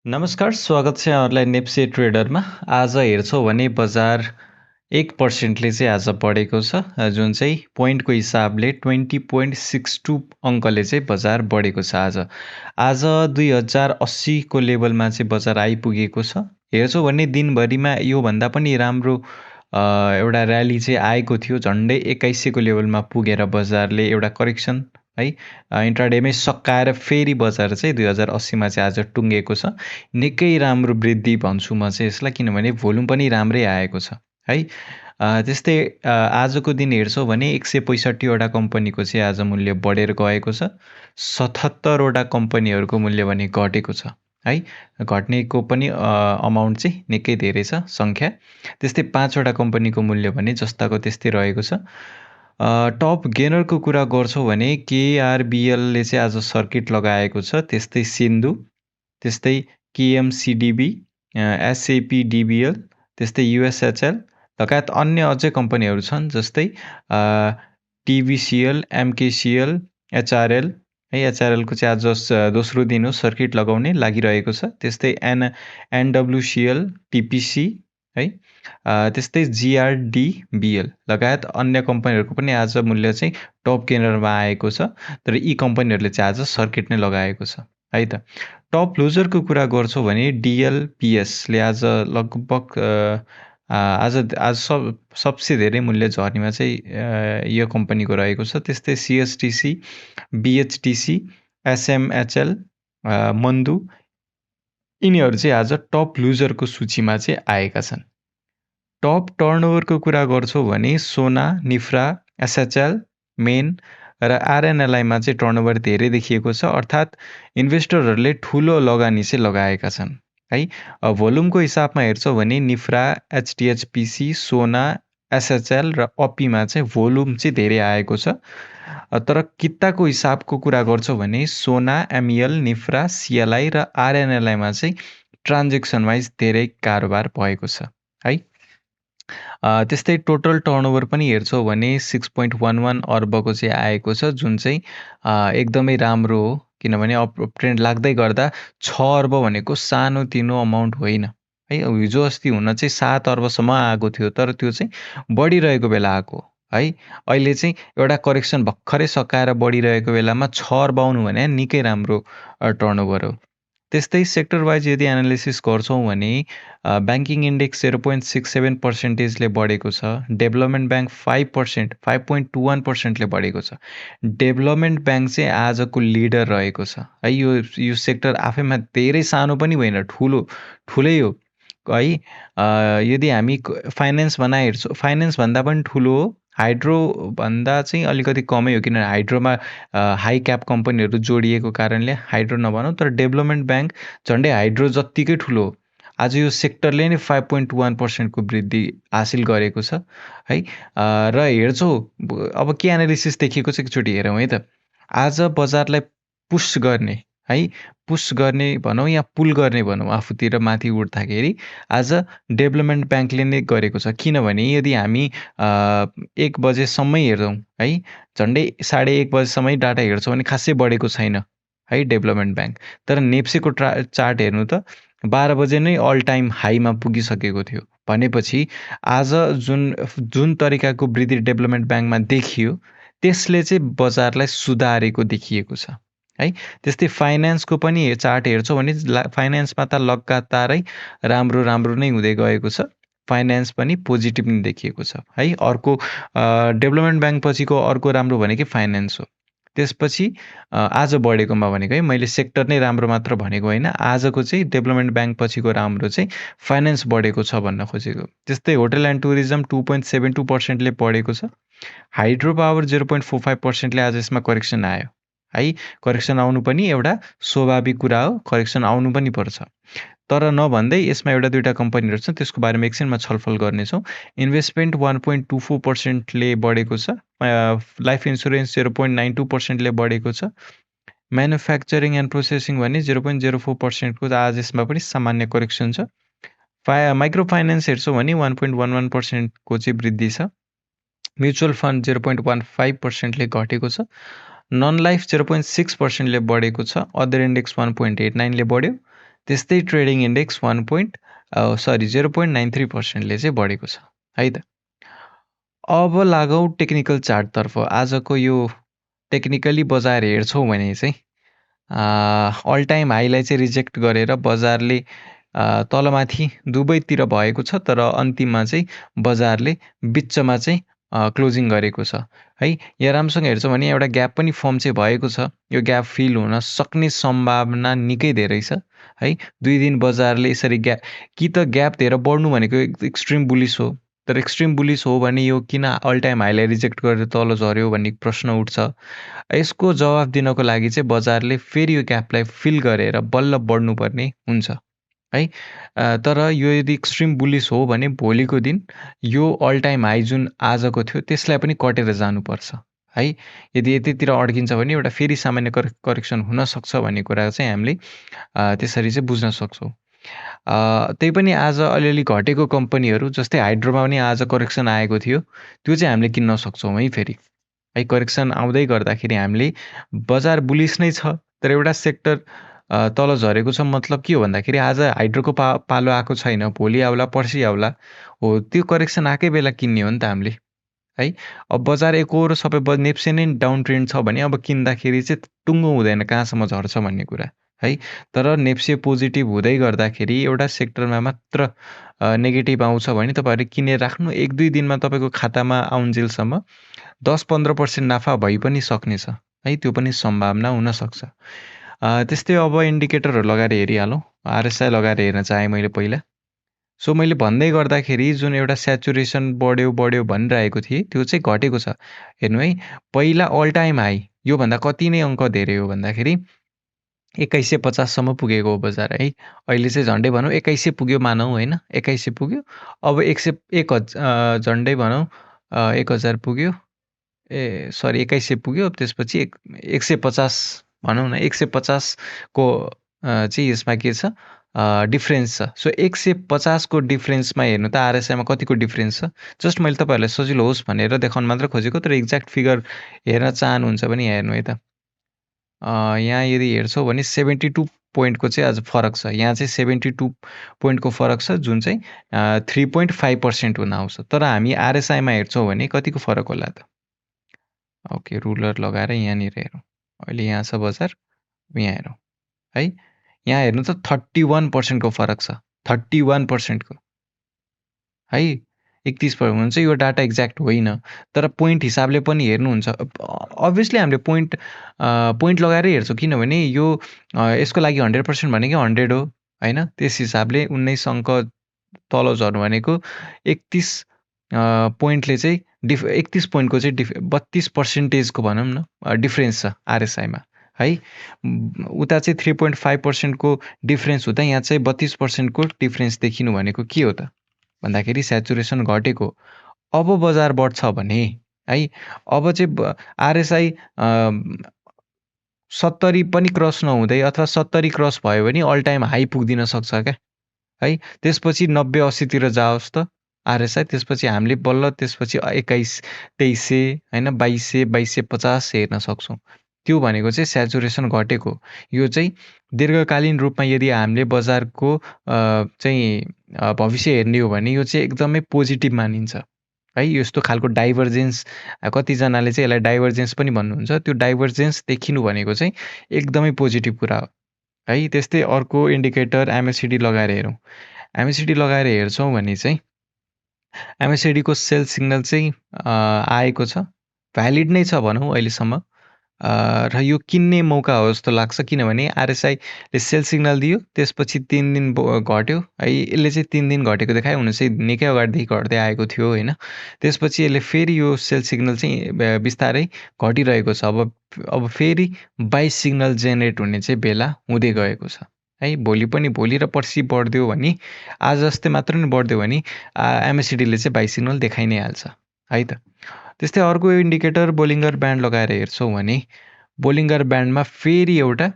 नमस्कार, स्वागत छ यहाँहरूलाई नेप्से ट्रेडरमा। आज हेर्छौँ भने बजार 1%ले चाहिँ आज बढेको छ, जुन चाहिँ पोइन्टको हिसाबले 20.62 अङ्कले चाहिँ बजार बढेको छ आज। आज 2080 को लेभलमा चाहिँ बजार आइपुगेको छ। हेर्छौँ भने दिनभरिमा योभन्दा पनि राम्रो एउटा र्याली चाहिँ आएको थियो, झन्डै 2100 को लेभलमा पुगेर बजारले एउटा करेक्सन है इन्ट्राडेमै सकाएर फेरि बजार चाहिँ 2080 मा चाहिँ आज टुङ्गेको छ। निकै राम्रो वृद्धि भन्छु म चाहिँ यसलाई, किनभने भोल्युम पनि राम्रै आएको छ है। त्यस्तै आजको दिन हेर्छौँ भने 165 वटा कम्पनीको चाहिँ आज मूल्य बढेर गएको छ। 77 वटा कम्पनीहरूको मूल्य भने घटेको छ है। घट्नेको पनि अमाउन्ट चाहिँ निकै धेरै छ, सङ्ख्या। त्यस्तै 5 वटा कम्पनीको मूल्य भने जस्ताको त्यस्तै रहेको छ। टप गेनरको कुरा गर्छौँ भने केआरबिएलले चाहिँ आज सर्किट लगाएको छ। त्यस्तै सिन्धु, त्यस्तै केएमसिडिबी, एसएपीडिबिएल, त्यस्तै युएसएचएल लगायत अन्य अझै कम्पनीहरू छन्, जस्तै टिबिसिएल, एमकेसिएल, एचआरएल है। एचआरएलको चाहिँ आज दोस्रो दिन हो सर्किट लगाउने लागिरहेको छ। त्यस्तै एनडब्लुसिएल, टिपिसी है। त्यस्तै जिआरडिबिएल लगायत अन्य कम्पनीहरूको पनि आज मूल्य चाहिँ टप गेनरमा आएको छ, तर यी कम्पनीहरूले चाहिँ आज सर्किट नै लगाएको छ है त। टप लुजरको कुरा गर्छौँ भने डिएलपिएसले आज लगभग आज आज सबसे धेरै मूल्य झर्नेमा चाहिँ यो कम्पनीको रहेको छ। त्यस्तै सिएसटिसी, बिएचटिसी, एसएमएचएल, मन्दु यिनीहरू चाहिँ आज टप लुजरको सूचीमा चाहिँ आएका छन्। टप टर्नओभरको कुरा गर्छौँ भने सोना, निफ्रा, एसएचएल, मेन र आरएनएलआईमा चाहिँ टर्नओभर धेरै देखिएको छ, अर्थात् इन्भेस्टरहरूले ठुलो लगानी चाहिँ लगाएका छन् है। भोल्युमको हिसाबमा हेर्छौँ भने निफ्रा, एचडिएचपिसी, सोना, एसएचएल र अपीमा चाहिँ भोल्युम चाहिँ धेरै आएको छ। तर किताको हिसाबको कुरा गर्छौँ भने सोना, एमइएल, निफ्रा, सिएलआई र आरएनएलआईमा चाहिँ ट्रान्जेक्सन वाइज धेरै कारोबार भएको छ है। त्यस्तै टोटल टर्नओभर पनि हेर्छौँ भने 6.11 अर्बको चाहिँ आएको छ, जुन चाहिँ एकदमै राम्रो हो, किनभने अप ट्रेन्ड लाग्दै गर्दा 6 अर्ब भनेको सानोतिनो अमाउन्ट होइन है। हिजो अस्ति हुन चाहिँ 7 अर्बसम्म आएको थियो, तर त्यो चाहिँ बढिरहेको बेला आएको है। अहिले चाहिँ एउटा करेक्सन भर्खरै सकाएर बढिरहेको बेलामा 6 अर्ब आउनु भने निकै राम्रो टर्नओभर हो। त्यस्तै सेक्टर वाइज यदि एनालिसिस गर्छौँ भने ब्याङ्किङ इन्डेक्स 0.67%ले बढेको छ। डेभलपमेन्ट ब्याङ्क 5.21%ले बढेको छ। डेभलपमेन्ट ब्याङ्क चाहिँ आजको लिडर रहेको छ है। यो सेक्टर आफैमा धेरै सानो पनि होइन, ठुलै हो है। यदि हामी फाइनेन्स हेर्छौँ, फाइनेन्स भन्दा पनि ठुलो हो। हाइड्रो भन्दा चाहिँ अलिकति कमै हो, किनभने हाइड्रोमा हाई क्याप कम्पनीहरू जोडिएको कारणले हाइड्रो नभनौँ, तर डेभलपमेन्ट ब्याङ्क झन्डै हाइड्रो जत्तिकै ठुलो हो। आज यो सेक्टरले नै 5.1%को वृद्धि हासिल गरेको छ है। र हेर्छौँ अब के एनालिसिस देखिएको छ एकचोटि हेरौँ है त। आज बजारलाई पुस गर्ने है, पुस गर्ने भनौँ या पुल गर्ने भनौँ, आफूतिर माथि उठ्दाखेरि आज डेभलपमेन्ट ब्याङ्कले नै गरेको छ। किनभने यदि हामी 1 बजेसम्मै हेर्छौँ है, झन्डै 1:30 बजेसम्मै डाटा हेर्छौँ भने खासै बढेको छैन है डेभलपमेन्ट ब्याङ्क। तर नेप्सेको चार्ट हेर्नु त 12 बजे नै अल टाइम हाईमा पुगिसकेको थियो। भनेपछि आज जुन तरिकाको वृद्धि डेभलपमेन्ट ब्याङ्कमा देखियो, त्यसले चाहिँ बजारलाई सुधारेको देखिएको छ है। त्यस्तै फाइनेन्सको पनि चार्ट हेर्छौँ भने फाइनेन्समा त लगातारै राम्रो नै हुँदै गएको छ। फाइनेन्स पनि पोजिटिभ नै देखिएको छ है। अर्को डेभलपमेन्ट ब्याङ्क पछिको अर्को राम्रो भनेकै फाइनेन्स हो। त्यसपछि आज बढेकोमा भनेको है, मैले सेक्टर नै राम्रो मात्र भनेको होइन, आजको चाहिँ डेभलपमेन्ट ब्याङ्क पछिको राम्रो चाहिँ फाइनेन्स बढेको छ भन्न खोजेको। त्यस्तै होटल एन्ड टुरिज्म 2.72%ले बढेको छ। हाइड्रो पावर 0.45%ले आज यसमा करेक्सन आयो है। करेक्सन आउनु पनि एउटा स्वाभाविक कुरा हो, करेक्सन आउनु पनि पर्छ। तर नभन्दै यसमा एउटा दुईवटा कम्पनीहरू छ, त्यसको बारेमा एकछिनमा छलफल गर्नेछौँ। इन्भेस्टमेन्ट 1.24%ले बढेको छ। लाइफ इन्सुरेन्स 0.92%ले बढेको छ। म्यानुफ्याक्चरिङ एन्ड प्रोसेसिङ भने 0.04%को आज यसमा पनि सामान्य करेक्सन छ। माइक्रो फाइनेन्स हेर्छौँ भने 1.11%को चाहिँ वृद्धि छ। म्युचुअल फन्ड 0.15%ले घटेको छ। नन लाइफ 0.6%ले बढेको छ। अदर इन्डेक्स 1.89ले बढ्यो। त्यस्तै ट्रेडिङ इन्डेक्स 0.93%ले चाहिँ बढेको छ है त। अब लागौँ टेक्निकल चार्टतर्फ। आजको यो टेक्निकली बजार हेर्छौँ भने चाहिँ अल टाइम हाईलाई चाहिँ रिजेक्ट गरेर बजारले तलमाथि दुवैतिर भएको छ, तर अन्तिममा चाहिँ बजारले बिचमा चाहिँ क्लोजिङ गरेको छ है। यहाँ राम्रोसँग हेर्छौँ भने एउटा ग्याप पनि फर्म चाहिँ भएको छ। यो ग्याप फिल हुन सक्ने सम्भावना निकै धेरै छ है। 2 दिन बजारले यसरी कि त ग्याप दिएर बढ्नु भनेको एक्सट्रिम बुलिस हो, तर एक्सट्रिम बुलिस हो भने यो किन अल टाइम हाईलाई रिजेक्ट गरेर तल झर्यो भन्ने प्रश्न उठ्छ। यसको जवाफ दिनको लागि चाहिँ बजारले फेरि यो ग्यापलाई फिल गरेर बल्ल बढ्नुपर्ने हुन्छ है। तर यो यदि एक्सट्रिम बुलिस हो भने भोलिको दिन यो अल टाइम हाई जुन आजको थियो त्यसलाई पनि कटेर जानुपर्छ है। यदि यतितिर अड्किन्छ भने एउटा फेरि सामान्य करेक्सन हुनसक्छ भन्ने कुरा चाहिँ हामीले त्यसरी चाहिँ बुझ्न सक्छौँ। त्यही पनि आज अलिअलि घटेको कम्पनीहरू जस्तै हाइड्रोमा पनि आज करेक्सन आएको थियो, त्यो चाहिँ हामीले किन्न सक्छौँ है। फेरि है करेक्सन आउँदै गर्दाखेरि हामीले बजार बुलिस नै छ, तर एउटा सेक्टर तल झरेको छ। मतलब के हो भन्दाखेरि आज हाइड्रोको पालो आएको छैन, भोलि आउला पर्सि आउला हो, त्यो करेक्सन आएकै बेला किन्ने हो नि त हामीले है। अब बजार एकहोरो सबै नेप्से नै डाउन ट्रेन्ड छ भने अब किन्दाखेरि चाहिँ टुङ्गो हुँदैन कहाँसम्म झर्छ भन्ने कुरा है। तर नेप्से पोजिटिभ हुँदै गर्दाखेरि एउटा सेक्टरमा मात्र नेगेटिभ आउँछ भने तपाईँहरूले किनेर राख्नु। 1-2 दिनमा तपाईँको खातामा आउन्जेलसम्म 10-15% नाफा भइ पनि सक्नेछ है, त्यो पनि सम्भावना हुनसक्छ। त्यस्तै अब इन्डिकेटरहरू लगाएर हेरिहालौँ। आरएसआई लगाएर हेर्न चाहेँ मैले पहिला। सो मैले भन्दै गर्दाखेरि जुन एउटा स्याचुरेसन बढ्यो भनिरहेको थिएँ, त्यो चाहिँ घटेको छ। हेर्नु है, पहिला अल टाइम हाई योभन्दा कति नै अङ्क धेरै हो भन्दाखेरि 2150 सम्म पुगेको हो बजार है। अहिले चाहिँ झन्डै भनौँ 2100 पुग्यो मानौँ होइन, 2100 पुग्यो। अब 1 झन्डै भनौँ 1000 पुग्यो, सरी 2100 पुग्यो। त्यसपछि 150 भनौँ न, 150 को चाहिँ यसमा के छ डिफ्रेन्स छ। सो 150 को डिफ्रेन्समा हेर्नु त आरएसआईमा कतिको डिफ्रेन्स छ। जस्ट मैले तपाईँहरूलाई सजिलो होस् भनेर देखाउन मात्र खोजेको, तर एक्ज्याक्ट फिगर हेर्न चाहनुहुन्छ भने यहाँ हेर्नु है त। यहाँ यदि हेर्छौँ भने 72 पोइन्टको चाहिँ आज फरक छ। यहाँ चाहिँ 72 पोइन्टको फरक छ, जुन चाहिँ 3.5% हुन आउँछ। तर हामी आरएसआईमा हेर्छौँ भने कतिको फरक होला त। ओके, रुलर लगाएर यहाँनिर हेरौँ। अहिले यहाँ छ बजार, यहाँ हेरौँ है। यहाँ हेर्नु त 31% को फरक छ, 31% को है। 31% हुन्छ। यो डाटा एक्ज्याक्ट होइन, तर पोइन्ट हिसाबले पनि हेर्नुहुन्छ। अभियसली हामीले पोइन्ट लगाएर हेर्छौँ, किनभने यो यसको लागि 100% भनेको 100 हो होइन। त्यस हिसाबले 19 अङ्क तल झर्नु भनेको 31 पोइन्टले चाहिँ 31 पोइन्टको चाहिँ 32% को भनौँ न डिफ्रेन्स छ आरएसआईमा है। उता चाहिँ 3.5% को डिफ्रेन्स हुँदा यहाँ चाहिँ 32% को डिफ्रेन्स देखिनु भनेको के हो त भन्दाखेरि स्याचुरेसन घटेको। अब बजार बढ्छ भने है, अब चाहिँ आरएसआई 70 पनि क्रस नहुँदै अथवा 70 क्रस भयो भने अल टाइम हाई पुग्दिन सक्छ क्या है। त्यसपछि 90-80 तिर जाओस् त आरएसआई, त्यसपछि हामीले बल्ल त्यसपछि 2100-2300 होइन, 2200-2250 हेर्न सक्छौँ। त्यो भनेको चाहिँ स्याचुरेसन घटेको। यो चाहिँ दीर्घकालीन रूपमा यदि हामीले बजारको चाहिँ भविष्य हेर्ने हो भने यो चाहिँ एकदमै पोजिटिभ मानिन्छ है। यस्तो खालको डाइभर्जेन्स, कतिजनाले चाहिँ यसलाई डाइभर्जेन्स पनि भन्नुहुन्छ, त्यो डाइभर्जेन्स देखिनु भनेको चाहिँ एकदमै पोजिटिभ कुरा हो है। त्यस्तै अर्को इन्डिकेटर एमएससिडी लगाएर हेरौँ। एमएससिडी लगाएर हेर्छौँ भने चाहिँ एमएससिडीको सेल सिग्नल चाहिँ आएको छ, भ्यालिड नै छ भनौँ अहिलेसम्म। र यो किन्ने मौका हो जस्तो लाग्छ, किनभने आरएसआईले सेल सिग्नल दियो, त्यसपछि 3 दिन घट्यो है। यसले चाहिँ 3 दिन घटेको देखायो, हुन चाहिँ निकै अगाडिदेखि घट्दै आएको थियो होइन। त्यसपछि यसले फेरि यो सेल सिग्नल चाहिँ बिस्तारै घटिरहेको छ। अब फेरि बाई सिग्नल जेनेरेट हुने चाहिँ बेला हुँदै गएको छ है। भोलि र पर्सि बढ्दियो भने, आज जस्तै मात्र नै बढ्दियो भने एमएससिडीले चाहिँ बाई सिग्नल देखाइ नै हाल्छ है त। त्यस्तै अर्को इन्डिकेटर बोलिङ्गर ब्यान्ड लगाएर हेर्छौँ भने बोलिङ्गर ब्यान्डमा फेरि एउटा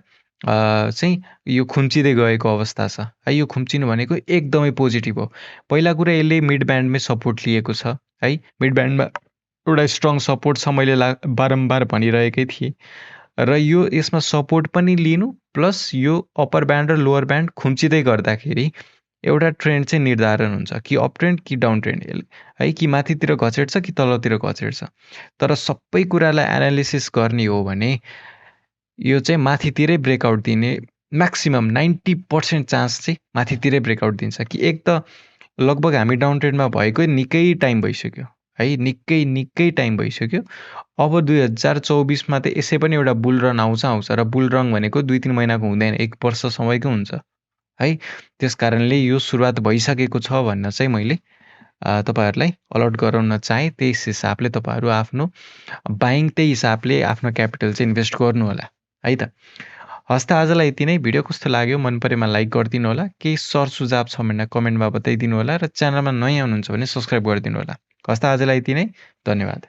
चाहिँ यो खुम्चिँदै गएको अवस्था छ है। यो खुम्चिनु भनेको एकदमै पोजिटिभ हो। पहिला कुरा यसले मिड ब्यान्डमै सपोर्ट लिएको छ है। मिड ब्यान्डमा एउटा स्ट्रङ सपोर्ट छ, मैले बारम्बार भनिरहेकै थिएँ। र यो यसमा सपोर्ट पनि लिनु प्लस यो अप्पर ब्यान्ड र लोअर ब्यान्ड खुम्चिँदै गर्दाखेरि एउटा ट्रेन्ड चाहिँ निर्धारण हुन्छ कि अप ट्रेन्ड कि डाउन ट्रेन्ड है, कि माथितिर घचेट्छ कि तलतिर घचेट्छ। तर सबै कुरालाई एनालिसिस गर्ने हो भने यो चाहिँ माथितिरै ब्रेकआउट दिने म्याक्सिमम 90% चान्स चाहिँ माथितिरै ब्रेकआउट दिन्छ कि एक त लगभग हामी डाउन ट्रेन्डमा भएको निकै टाइम भइसक्यो है, निकै टाइम भइसक्यो। अब 2024मा त यसै पनि एउटा बुल रन आउँछ र बुल रन भनेको 2-3 महिनाको हुँदैन, 1 वर्षसम्मको हुन्छ है। त्यस कारणले यो सुरुवात भइसकेको छ भन्न चाहिँ मैले तपाईहरुलाई अलर्ट गराउन चाहे। त्यस हिसाबले तपाईहरु आफ्नो बाइङ त्यही हिसाबले आफ्नो क्यापिटल चाहिँ इन्भेस्ट गर्नु होला है त। हस् त, आजलाई यति नै। भिडियो कस्तो लाग्यो, मन परेमा लाइक गरिदिनु होला, केही सर सुझाव छ भने कमेन्टमा बताइदिनु होला र च्यानलमा नयाँ हुनुहुन्छ भने सब्स्क्राइब गरिदिनु होला। हस् त, आजलाई यति नै। धन्यवाद।